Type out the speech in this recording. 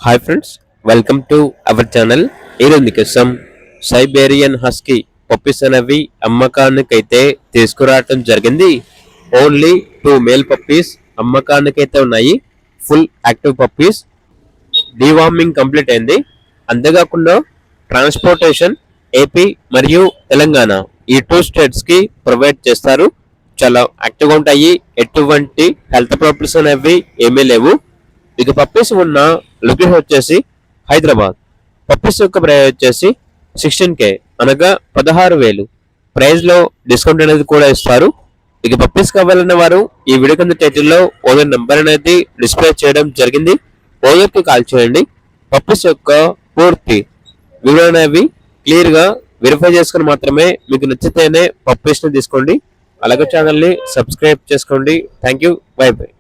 Hi friends, welcome to our channel. ఈరోజు మీకోసం Siberian husky puppies అనేవి అమ్మకానికైతే తీసుకురావటం జరిగింది. ఓన్లీ 2 మేల్ పప్పీస్ అమ్మకానికైతే ఉన్నాయి. Full active puppies. Deworming complete అయింది. అంతేకాకుండా ట్రాన్స్పోర్టేషన్ ఏపీ మరియు తెలంగాణ ఈ 2 స్టేట్స్కి ప్రొవైడ్ చేస్తారు. చాలా యాక్టివ్గా ఉంటాయి. ఎటువంటి హెల్త్ ప్రాబ్లమ్స్ అనేవి ఏమీ లేవు. ఇక పప్పీస్ ఉన్న లొకేషన్ వచ్చేసి హైదరాబాద్. పప్పీస్ యొక్క ప్రైస్ వచ్చేసి 16K, అనగా 16,000. ప్రైస్ లో డిస్కౌంట్ అనేది కూడా ఇస్తారు. ఇక పప్పీస్ కావాలన్న వారు ఈ వీడియో కింద టైటిల్లో ఓనర్ నెంబర్ అనేది డిస్ప్లే చేయడం జరిగింది. ఓనర్ కి కాల్ చేయండి. పప్పీస్ యొక్క పూర్తి వివరణ అనేవి క్లియర్ గా వెరిఫై చేసుకుని మాత్రమే మీకు నచ్చితేనే పప్పీస్ ని తీసుకోండి. అలాగే ఛానల్ ని సబ్స్క్రైబ్ చేసుకోండి. Thank you. By by.